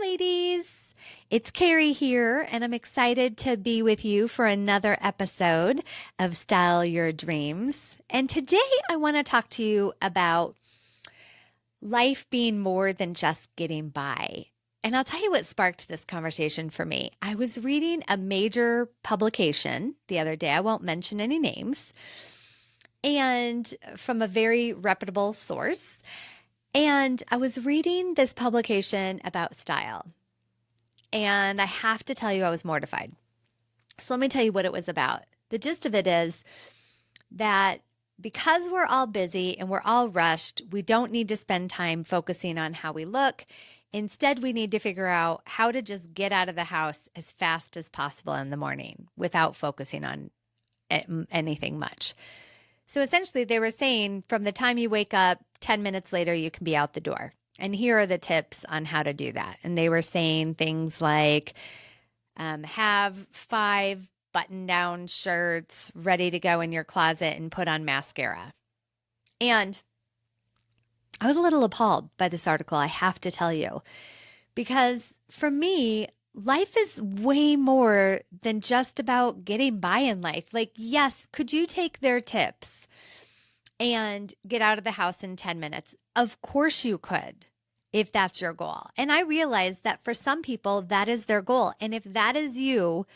ladies. It's Keri here, and I'm excited to be with you for another episode of Style Your Dreams. And today I want to talk to you about life being more than just getting by. And I'll tell you what sparked this conversation for me. I was reading a major publication the other day. I won't mention any names, and from a very reputable source. And I was reading this publication about style. And I have to tell you, I was mortified. So let me tell you what it was about. The gist of it is that because we're all busy and we're all rushed, we don't need to spend time focusing on how we look. Instead, we need to figure out how to just get out of the house as fast as possible in the morning without focusing on anything much. So essentially, they were saying from the time you wake up, 10 minutes later, you can be out the door. And here are the tips on how to do that. And they were saying things like have 5 button-down shirts ready to go in your closet and put on mascara. And I was a little appalled by this article, I have to tell you, because for me, life is way more than just about getting by in life. Like, yes, could you take their tips and get out of the house in 10 minutes? Of course you could, if that's your goal. And I realize that for some people, that is their goal. And if that is you,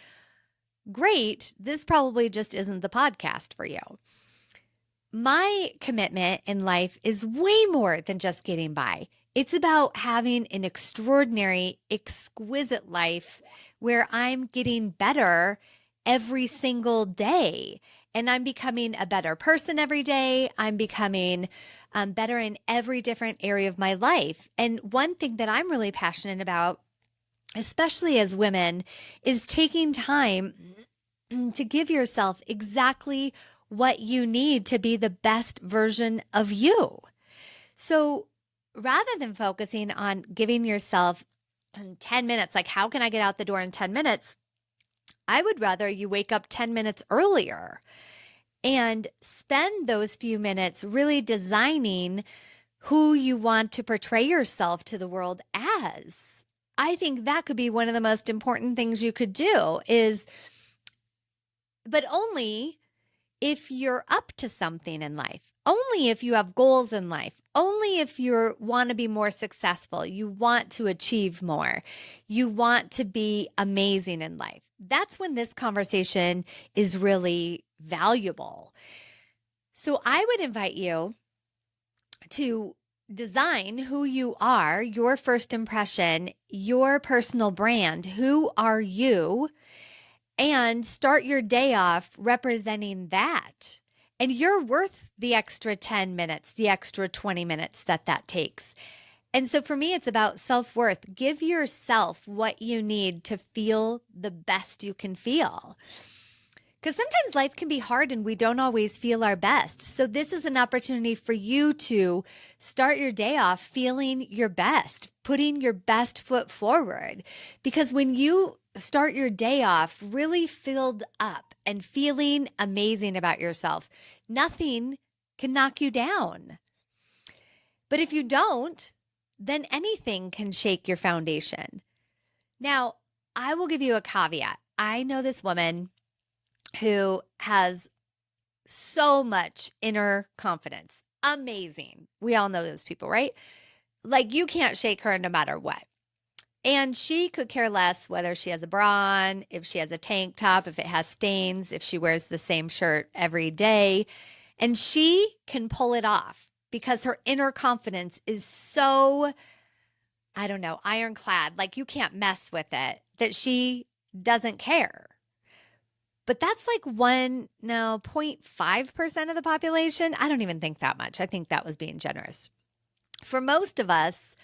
great, this probably just isn't the podcast for you. My commitment in life is way more than just getting by. It's about having an extraordinary, exquisite life where I'm getting better every single day. And I'm becoming a better person every day. I'm becoming better in every different area of my life. And one thing that I'm really passionate about, especially as women, is taking time to give yourself exactly what you need to be the best version of you. So rather than focusing on giving yourself 10 minutes, like how can I get out the door in 10 minutes? I would rather you wake up 10 minutes earlier and spend those few minutes really designing who you want to portray yourself to the world as. I think that could be one of the most important things you could do but only if you're up to something in life, only if you have goals in life, only if you want to be more successful, you want to achieve more, you want to be amazing in life. That's when this conversation is really valuable. So I would invite you to design who you are, your first impression, your personal brand. Who are you? And start your day off representing that. And you're worth the extra 10 minutes, the extra 20 minutes that takes. And so for me, it's about self-worth. Give yourself what you need to feel the best you can feel. Because sometimes life can be hard and we don't always feel our best. So this is an opportunity for you to start your day off feeling your best, putting your best foot forward. Because when you start your day off really filled up and feeling amazing about yourself, nothing can knock you down. But if you don't, then anything can shake your foundation. Now, I will give you a caveat. I know this woman who has so much inner confidence. Amazing. We all know those people, right? Like you can't shake her no matter what. And she could care less whether she has a bra on, if she has a tank top, if it has stains, if she wears the same shirt every day. And she can pull it off because her inner confidence is so, I don't know, ironclad, like you can't mess with it, that she doesn't care. But that's like 0.5% of the population. I don't even think that much. I think that was being generous. For most of us,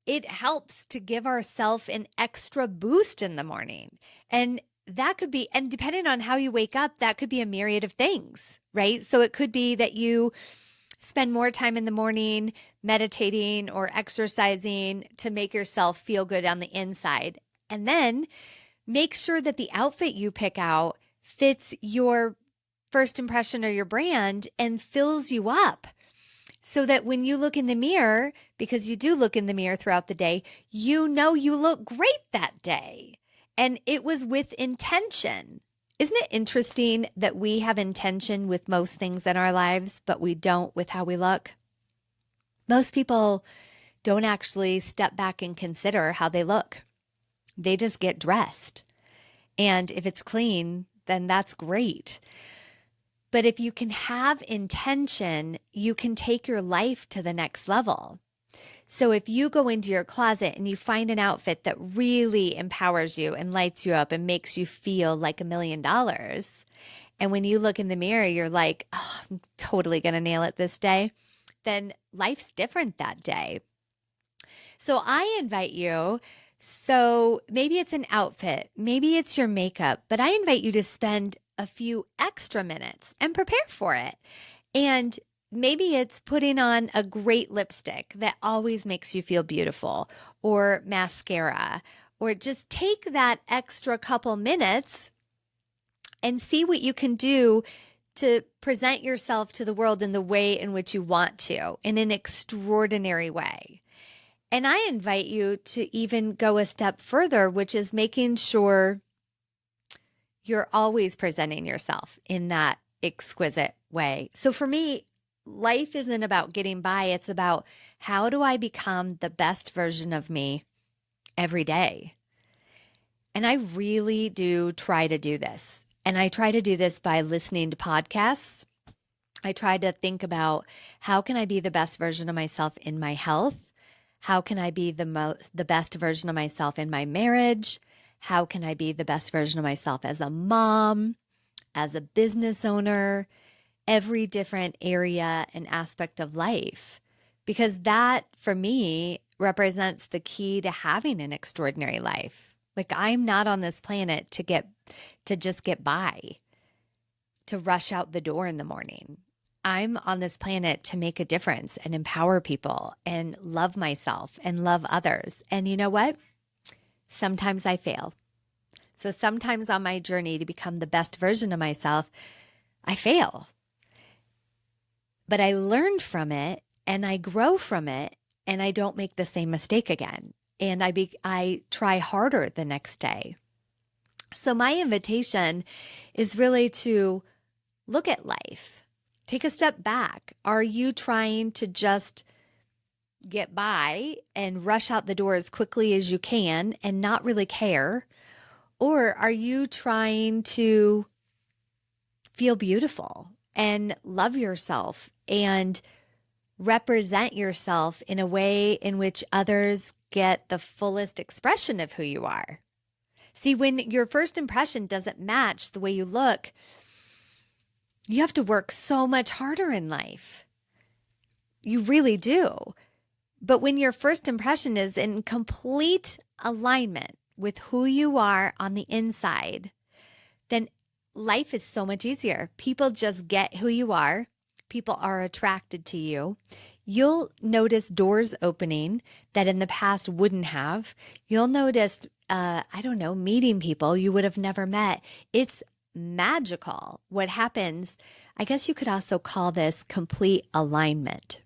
it helps to give ourselves an extra boost in the morning. And that could be, and depending on how you wake up, that could be a myriad of things, right? So it could be that you spend more time in the morning meditating or exercising to make yourself feel good on the inside. And then make sure that the outfit you pick out fits your first impression or your brand and fills you up. so that when you look in the mirror, because you do look in the mirror throughout the day, you know you look great that day. And it was with intention. Isn't it interesting that we have intention with most things in our lives, but we don't with how we look? Most people don't actually step back and consider how they look. They just get dressed. And if it's clean, then that's great. But if you can have intention, you can take your life to the next level. So if you go into your closet and you find an outfit that really empowers you and lights you up and makes you feel like $1,000,000, and when you look in the mirror, you're like, oh, I'm totally going to nail it this day, then life's different that day. So I invite you, so maybe it's an outfit, maybe it's your makeup, but I invite you to spend a few extra minutes and prepare for it. And maybe it's putting on a great lipstick that always makes you feel beautiful, or mascara, or just take that extra couple minutes and see what you can do to present yourself to the world in the way in which you want to, in an extraordinary way. And I invite you to even go a step further, which is making sure you're always presenting yourself in that exquisite way. So for me, life isn't about getting by. It's about, how do I become the best version of me every day? And I really do try to do this. And I try to do this by listening to podcasts. I try to think about, how can I be the best version of myself in my health? How can I be the best version of myself in my marriage? How can I be the best version of myself as a mom, as a business owner, every different area and aspect of life? Because that, for me, represents the key to having an extraordinary life. Like, I'm not on this planet to just get by, to rush out the door in the morning. I'm on this planet to make a difference and empower people and love myself and love others. And you know what? Sometimes I fail. So sometimes on my journey to become the best version of myself, I fail. But I learn from it and I grow from it, and I don't make the same mistake again. And I try harder the next day. So my invitation is really to look at life. Take a step back. Are you trying to just get by and rush out the door as quickly as you can and not really care? Or are you trying to feel beautiful and love yourself and represent yourself in a way in which others get the fullest expression of who you are? See, when your first impression doesn't match the way you look, you have to work so much harder in life. You really do. But when your first impression is in complete alignment with who you are on the inside, then life is so much easier. People just get who you are. People are attracted to you. You'll notice doors opening that in the past wouldn't have. You'll notice, meeting people you would have never met. It's magical what happens. I guess you could also call this complete alignment.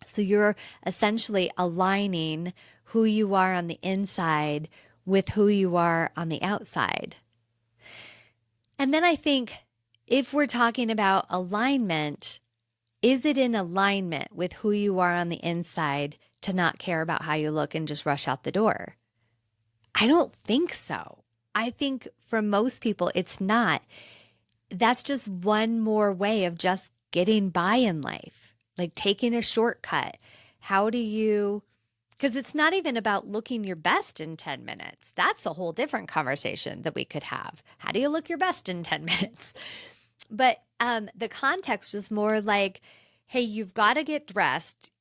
So you're essentially aligning who you are on the inside with who you are on the outside. And then I think, if we're talking about alignment, is it in alignment with who you are on the inside to not care about how you look and just rush out the door? I don't think so. I think for most people, it's not. That's just one more way of just getting by in life, like taking a shortcut. Because it's not even about looking your best in 10 minutes. That's a whole different conversation that we could have. How do you look your best in 10 minutes? But the context was more like, hey, you've got to get dressed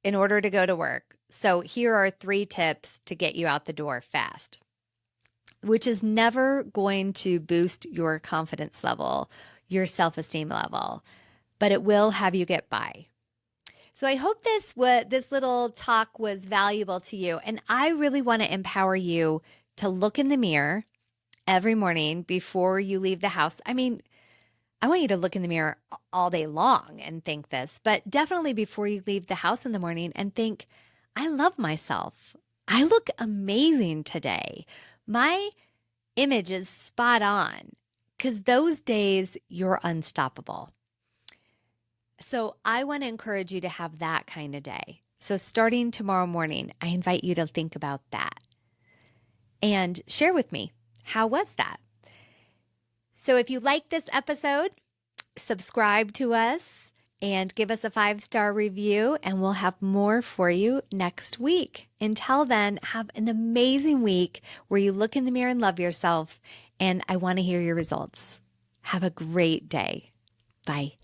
in order to go to work. So here are 3 tips to get you out the door fast, which is never going to boost your confidence level, your self-esteem level, but it will have you get by. So I hope this little talk was valuable to you. And I really want to empower you to look in the mirror every morning before you leave the house. I mean, I want you to look in the mirror all day long and think this, but definitely before you leave the house in the morning and think, I love myself. I look amazing today. My image is spot on because those days you're unstoppable. So I want to encourage you to have that kind of day. So starting tomorrow morning, I invite you to think about that and share with me, how was that? So if you like this episode, subscribe to us and give us a 5-star review, and we'll have more for you next week. Until then, have an amazing week where you look in the mirror and love yourself, and I want to hear your results. Have a great day. Bye.